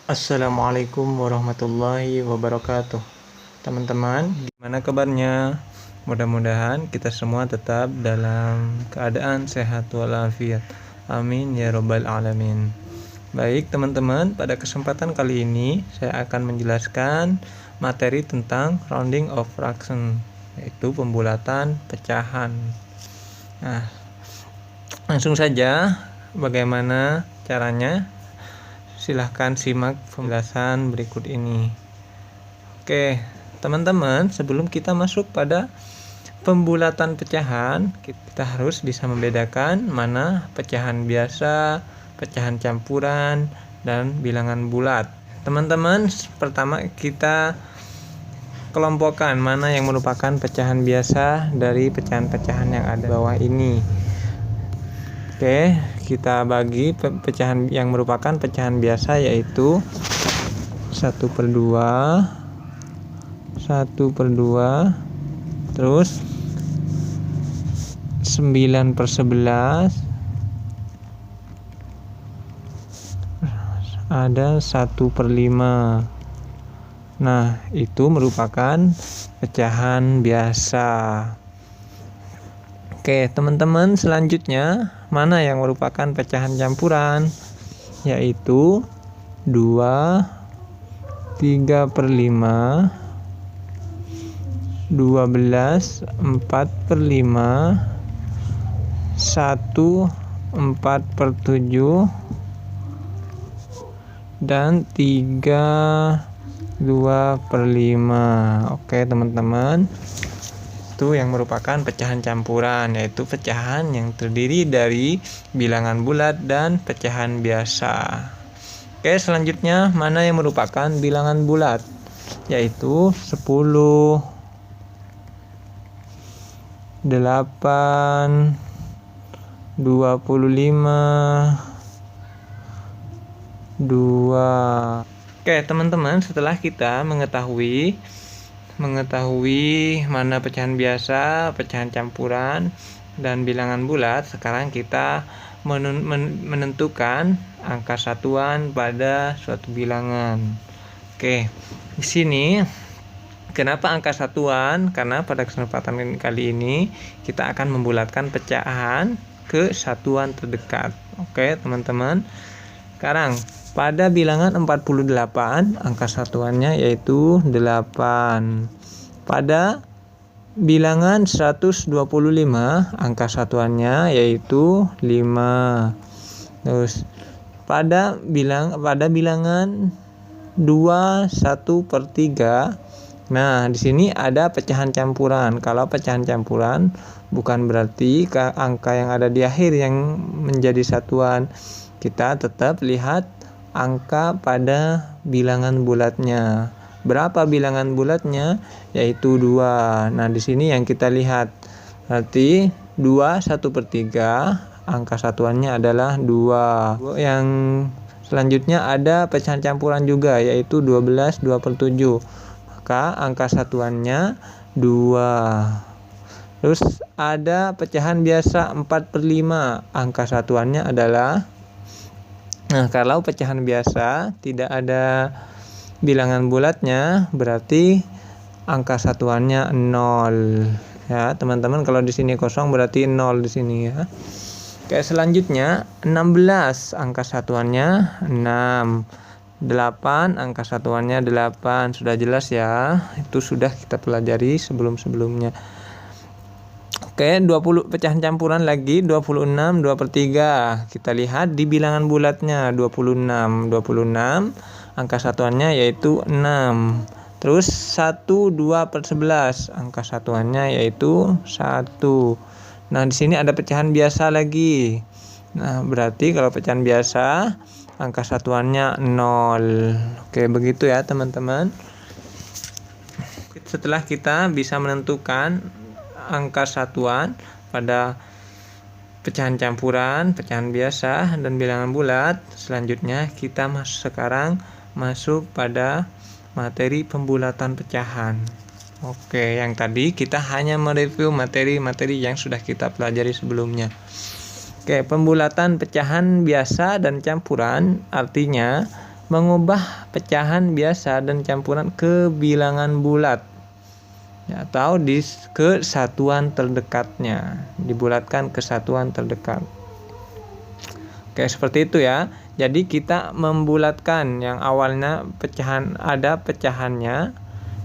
Assalamualaikum warahmatullahi wabarakatuh. Teman-teman, gimana kabarnya? Mudah-mudahan kita semua tetap dalam keadaan sehat walafiat. Amin ya robbal alamin. Baik teman-teman, pada kesempatan kali ini saya akan menjelaskan materi tentang rounding of fraction, yaitu pembulatan pecahan. Nah, langsung saja bagaimana caranya? Silahkan simak penjelasan berikut ini. Oke, teman-teman, sebelum kita masuk pada pembulatan pecahan, kita harus bisa membedakan mana pecahan biasa, pecahan campuran, dan bilangan bulat. Teman-teman, pertama kita kelompokkan mana yang merupakan pecahan biasa dari pecahan-pecahan yang ada di bawah ini. Oke, kita bagi pecahan yang merupakan pecahan biasa yaitu 1/2, 1/2, terus 9/11, ada 1/5. Nah, itu merupakan pecahan biasa. Oke, teman-teman, selanjutnya mana yang merupakan pecahan campuran? Yaitu 2, 3/5, 12, 4/5, 1, 4/7, dan 3, 2/5. Oke, teman-teman, itu yang merupakan pecahan campuran, yaitu pecahan yang terdiri dari bilangan bulat dan pecahan biasa. Oke, selanjutnya mana yang merupakan bilangan bulat? Yaitu 10, 8, 25, 2. Oke, teman-teman, setelah kita mengetahui mana pecahan biasa, pecahan campuran, dan bilangan bulat, sekarang kita menentukan angka satuan pada suatu bilangan. Oke, di sini kenapa angka satuan? Karena pada kesempatan kali ini kita akan membulatkan pecahan ke satuan terdekat. Oke, teman-teman. Sekarang pada bilangan 48, angka satuannya yaitu 8. Pada bilangan 125, angka satuannya yaitu 5. Terus pada bilangan 2, 1/3. Nah, di sini ada pecahan campuran. Kalau pecahan campuran bukan berarti angka yang ada di akhir yang menjadi satuan. Kita tetap lihat angka pada bilangan bulatnya. Berapa bilangan bulatnya? Yaitu 2. Nah, di sini yang kita lihat. Berarti 2 1/3, angka satuannya adalah 2. Yang selanjutnya ada pecahan campuran juga, yaitu 12 2/7. Maka angka satuannya 2. Terus ada pecahan biasa 4/5. Angka satuannya adalah, nah, kalau pecahan biasa tidak ada bilangan bulatnya, berarti angka satuannya 0. Ya, teman-teman, kalau di sini kosong berarti 0 di sini ya. Oke, selanjutnya 16, angka satuannya 6. 8, angka satuannya 8. Sudah jelas ya. Itu sudah kita pelajari sebelum-sebelumnya. Oke, 20 pecahan campuran lagi, 26 2/3. Kita lihat di bilangan bulatnya 26. 26 angka satuannya yaitu 6. Terus 1 2/11, angka satuannya yaitu 1. Nah, di sini ada pecahan biasa lagi. Nah, berarti kalau pecahan biasa angka satuannya 0. Oke, begitu ya, teman-teman. Setelah kita bisa menentukan angka satuan pada pecahan campuran, pecahan biasa, dan bilangan bulat, selanjutnya kita sekarang masuk pada materi pembulatan pecahan. Oke, yang tadi kita hanya mereview materi-materi yang sudah kita pelajari sebelumnya. Oke, pembulatan pecahan biasa dan campuran artinya mengubah pecahan biasa dan campuran ke bilangan bulat atau ke satuan terdekatnya, dibulatkan ke satuan terdekat. Oke, seperti itu ya. Jadi kita membulatkan yang awalnya ada pecahannya,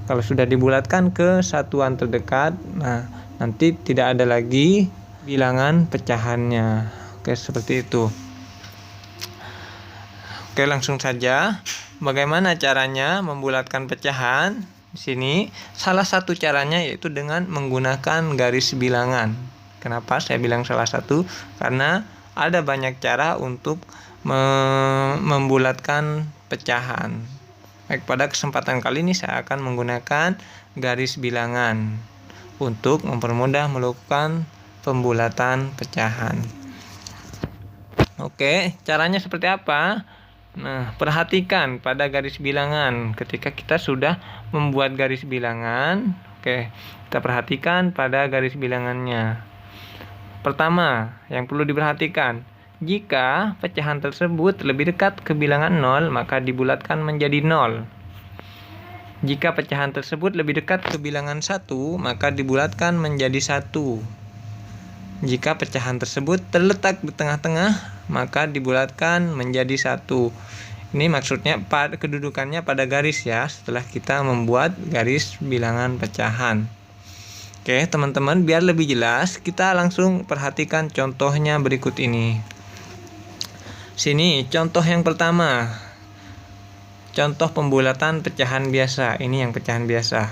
kalau sudah dibulatkan ke satuan terdekat, nah nanti tidak ada lagi bilangan pecahannya. Oke, seperti itu. Oke, langsung saja. Bagaimana caranya membulatkan pecahan? Di sini salah satu caranya yaitu dengan menggunakan garis bilangan. Kenapa saya bilang salah satu? Karena ada banyak cara untuk membulatkan pecahan. Baik, pada kesempatan kali ini saya akan menggunakan garis bilangan untuk mempermudah melakukan pembulatan pecahan. Oke, caranya seperti apa? Nah, perhatikan pada garis bilangan. Ketika kita sudah membuat garis bilangan, oke, kita perhatikan pada garis bilangannya. Pertama, yang perlu diperhatikan, jika pecahan tersebut lebih dekat ke bilangan 0, maka dibulatkan menjadi 0. Jika pecahan tersebut lebih dekat ke bilangan 1, maka dibulatkan menjadi 1. Jika pecahan tersebut terletak di tengah-tengah, maka dibulatkan menjadi 1. Ini maksudnya kedudukannya pada garis ya, setelah kita membuat garis bilangan pecahan. Oke, teman-teman, biar lebih jelas, kita langsung perhatikan contohnya berikut ini. Sini, contoh yang pertama. Contoh pembulatan pecahan biasa. Ini yang pecahan biasa.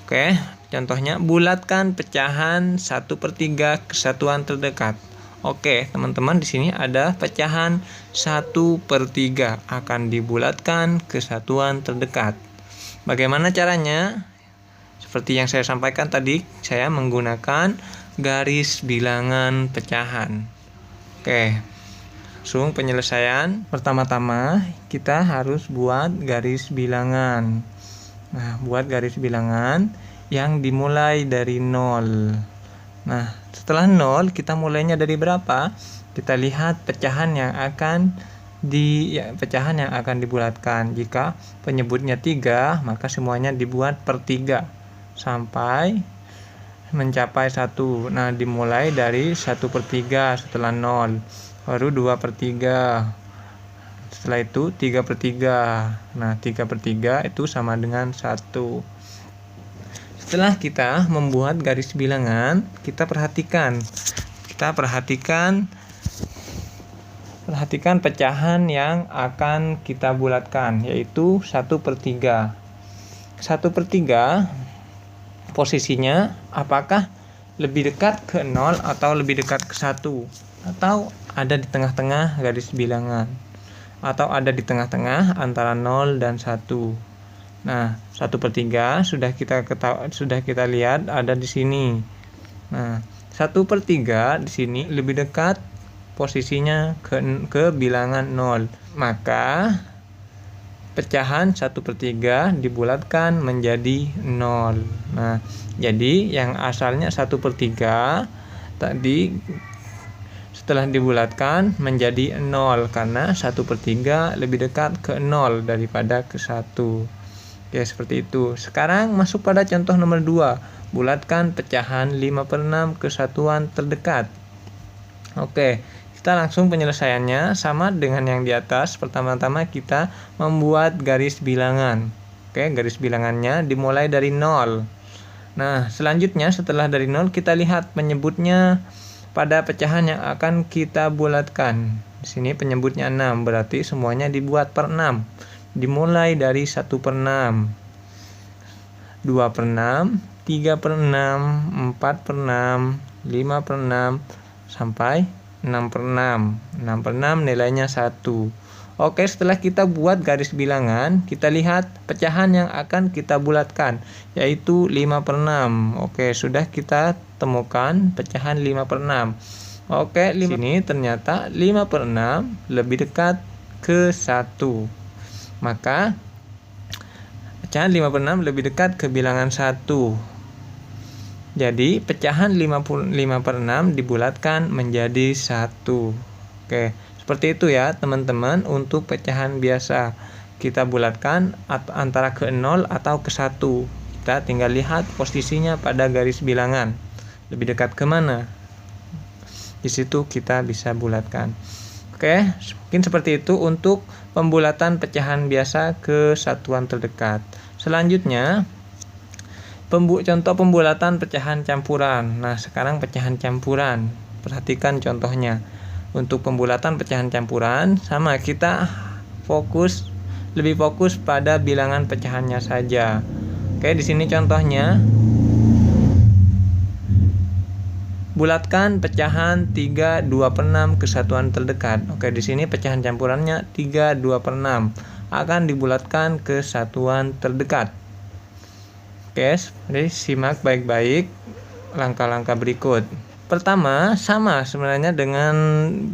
Oke, contohnya bulatkan pecahan 1/3 ke satuan terdekat. Oke, teman-teman, di sini ada pecahan 1/3 akan dibulatkan ke satuan terdekat. Bagaimana caranya? Seperti yang saya sampaikan tadi, saya menggunakan garis bilangan pecahan. Oke, langsung penyelesaian. Pertama-tama kita harus buat garis bilangan. Nah, buat garis bilangan yang dimulai dari 0. Nah, setelah 0 kita mulainya dari berapa? Kita lihat pecahan yang akan dibulatkan. Jika penyebutnya 3, maka semuanya dibuat per 3 sampai mencapai 1. Nah, dimulai dari 1/3 setelah 0, baru 2/3. Setelah itu 3/3. Nah, 3/3 itu sama dengan 1. Setelah kita membuat garis bilangan, kita perhatikan pecahan yang akan kita bulatkan, yaitu 1/3. 1/3 posisinya apakah lebih dekat ke 0 atau lebih dekat ke 1, atau ada di tengah-tengah garis bilangan, atau ada di tengah-tengah antara 0 dan 1. Nah, 1/3 sudah kita lihat ada di sini. Nah, 1/3 di sini lebih dekat posisinya ke bilangan 0. Maka pecahan 1/3 dibulatkan menjadi 0. Nah, jadi yang asalnya 1/3 tadi setelah dibulatkan menjadi 0 karena 1/3 lebih dekat ke 0 daripada ke 1. Oke, seperti itu. Sekarang masuk pada contoh nomor 2. Bulatkan pecahan 5/6 ke satuan terdekat. Oke, kita langsung penyelesaiannya sama dengan yang di atas. Pertama-tama kita membuat garis bilangan. Oke, garis bilangannya dimulai dari 0. Nah, selanjutnya setelah dari 0 kita lihat penyebutnya pada pecahan yang akan kita bulatkan. Di sini penyebutnya 6, berarti semuanya dibuat per 6. Dimulai dari 1/6, 2/6, 3/6, 4/6, 5/6, sampai 6/6. 6/6 nilainya 1. Oke, setelah kita buat garis bilangan, kita lihat pecahan yang akan kita bulatkan, yaitu 5/6. Oke, sudah kita temukan pecahan 5/6. Oke, ini ternyata 5/6 lebih dekat ke 1. Maka pecahan 5/6 lebih dekat ke bilangan 1. Jadi pecahan 5/6 dibulatkan menjadi 1. Oke, Seperti itu ya teman-teman untuk pecahan biasa. Kita bulatkan antara ke 0 atau ke 1. Kita tinggal lihat posisinya pada garis bilangan. Lebih dekat ke mana? Di situ kita bisa bulatkan. Oke, mungkin seperti itu untuk pembulatan pecahan biasa ke satuan terdekat. Selanjutnya, contoh pembulatan pecahan campuran. Nah, sekarang pecahan campuran. Perhatikan contohnya. Untuk pembulatan pecahan campuran, sama kita lebih fokus pada bilangan pecahannya saja. Oke, di sini contohnya. Bulatkan pecahan 3/2/6 ke satuan terdekat. Oke, di sini pecahan campurannya 3/2/6 akan dibulatkan ke satuan terdekat. Oke, jadi simak baik-baik langkah-langkah berikut. Pertama, sama sebenarnya dengan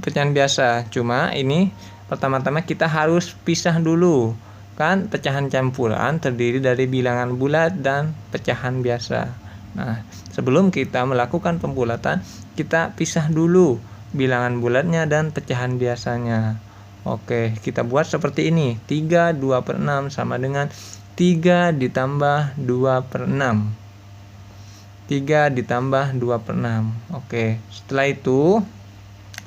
pecahan biasa, cuma ini pertama-tama kita harus pisah dulu. Kan pecahan campuran terdiri dari bilangan bulat dan pecahan biasa. Nah, sebelum kita melakukan pembulatan, kita pisah dulu bilangan bulatnya dan pecahan biasanya. Oke, kita buat seperti ini. 3/2/6 sama dengan 3 ditambah 2/6. 3 ditambah 2/6. Oke, setelah itu,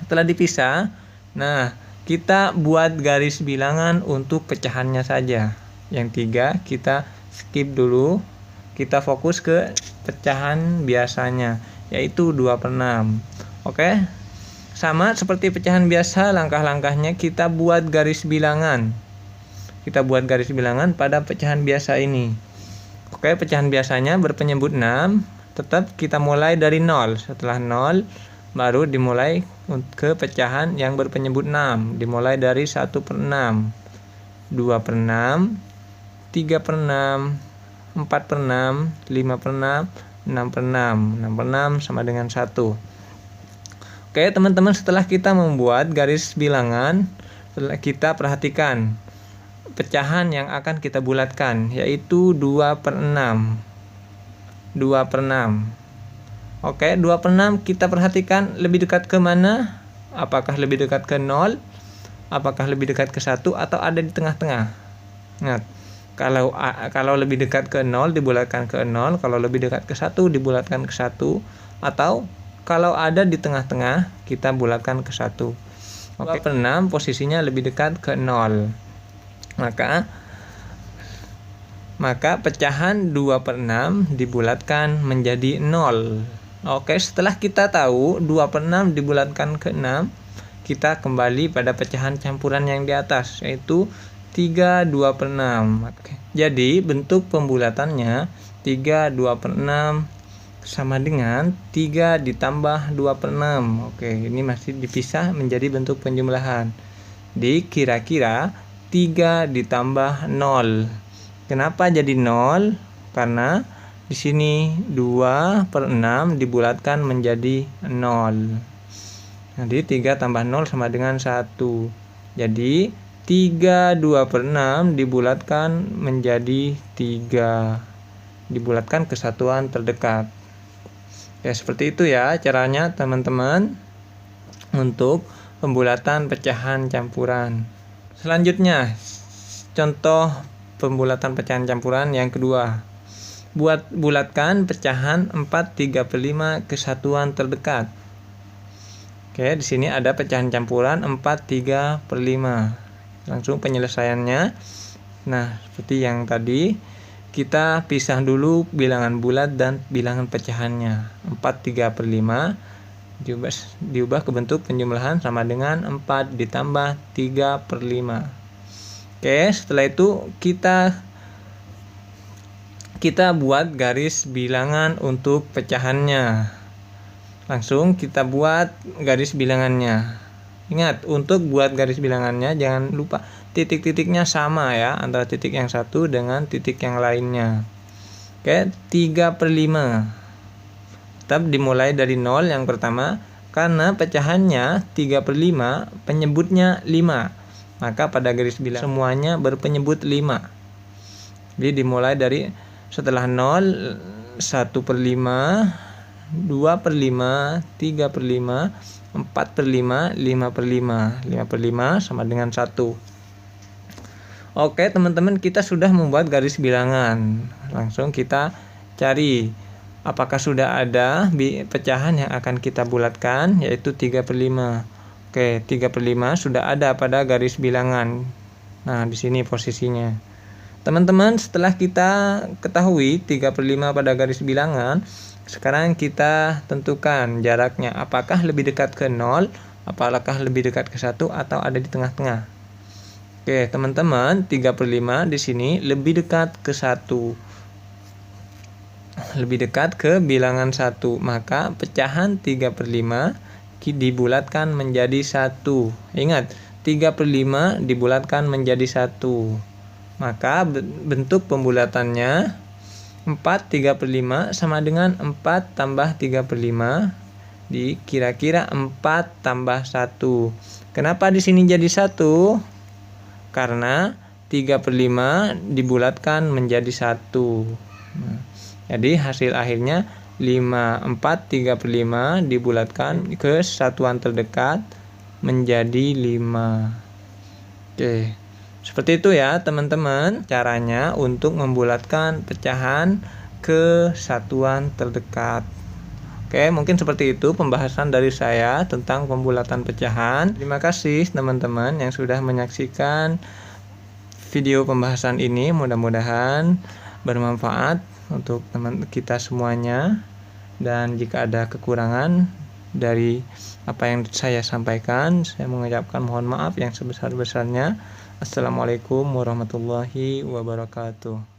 setelah dipisah, nah kita buat garis bilangan untuk pecahannya saja. Yang 3 kita skip dulu, kita fokus ke pecahan biasanya, yaitu 2/6. Oke, sama seperti pecahan biasa, langkah-langkahnya kita buat garis bilangan. Kita buat garis bilangan pada pecahan biasa ini. Oke, pecahan biasanya berpenyebut 6. Tetap kita mulai dari 0. Setelah 0 baru dimulai ke pecahan yang berpenyebut 6. Dimulai dari 1/6, 2/6, 3/6, 4/6, 5/6, 6/6. 6/6 sama dengan 1. Oke teman-teman, setelah kita membuat garis bilangan, kita perhatikan pecahan yang akan kita bulatkan, yaitu 2/6. 2/6. Oke, 2/6 kita perhatikan lebih dekat ke mana? Apakah lebih dekat ke 0? Apakah lebih dekat ke 1 atau ada di tengah-tengah? Ingat, kalau lebih dekat ke 0 dibulatkan ke 0, kalau lebih dekat ke 1 dibulatkan ke 1, atau kalau ada di tengah-tengah kita bulatkan ke 1. Oke, 2/6 posisinya lebih dekat ke 0. Maka pecahan 2/6 dibulatkan menjadi 0. Oke, setelah kita tahu 2/6 dibulatkan ke 6, kita kembali pada pecahan campuran yang di atas, yaitu 3/2/6. Oke. Jadi bentuk pembulatannya 3/2/6 sama dengan 3 ditambah 2/6. Oke, ini masih dipisah menjadi bentuk penjumlahan. Kira-kira 3 ditambah 0. Kenapa jadi 0? Karena di sini 2/6 dibulatkan menjadi 0. Jadi 3 tambah 0 sama dengan 1. Jadi 3/2/6 dibulatkan menjadi 3. Dibulatkan ke satuan terdekat. Ya, seperti itu ya caranya teman-teman untuk pembulatan pecahan campuran. Selanjutnya, contoh pembulatan pecahan campuran yang kedua. Bulatkan pecahan 4/3/5 ke satuan terdekat. Oke, di sini ada pecahan campuran 4/3/5. Langsung penyelesaiannya. Nah, seperti yang tadi, kita pisah dulu bilangan bulat dan bilangan pecahannya. 4/3/5 diubah ke bentuk penjumlahan sama dengan 4 ditambah 3/5. Oke, setelah itu kita buat garis bilangan untuk pecahannya. Langsung kita buat garis bilangannya. Ingat, untuk buat garis bilangannya jangan lupa titik-titiknya sama ya, antara titik yang satu dengan titik yang lainnya. Oke, 3/5. Tetap dimulai dari 0 yang pertama, karena pecahannya 3/5 penyebutnya 5. Maka pada garis bilangan semuanya berpenyebut 5. Jadi dimulai dari setelah 0, 1/5, 2/5, 3/5, 4/5, 5/5. 5/5 sama dengan 1. Oke teman-teman, kita sudah membuat garis bilangan. Langsung kita cari apakah sudah ada pecahan yang akan kita bulatkan, yaitu 3/5. Oke, 3/5 sudah ada pada garis bilangan. Nah, di sini posisinya. Teman-teman, setelah kita ketahui 3/5 pada garis bilangan, sekarang kita tentukan jaraknya. Apakah lebih dekat ke 0, apakah lebih dekat ke 1, atau ada di tengah-tengah. Oke, teman-teman, 3/5 di sini lebih dekat ke 1. Lebih dekat ke bilangan 1. Maka pecahan 3/5 dibulatkan menjadi 1. Ingat, 3/5 dibulatkan menjadi 1. Maka bentuk pembulatannya 4/3/5 sama dengan 4 tambah 3/5 di kira-kira 4 tambah 1. Kenapa di sini jadi 1? Karena 3/5 dibulatkan menjadi 1. Jadi hasil akhirnya 4 3/5 dibulatkan ke satuan terdekat menjadi 5. Oke, seperti itu ya teman-teman caranya untuk membulatkan pecahan ke satuan terdekat. Oke, mungkin seperti itu pembahasan dari saya tentang pembulatan pecahan. Terima kasih teman-teman yang sudah menyaksikan video pembahasan ini. Mudah-mudahan bermanfaat untuk teman kita semuanya. Dan jika ada kekurangan dari apa yang saya sampaikan, saya mengucapkan mohon maaf yang sebesar-besarnya. Assalamualaikum warahmatullahi wabarakatuh.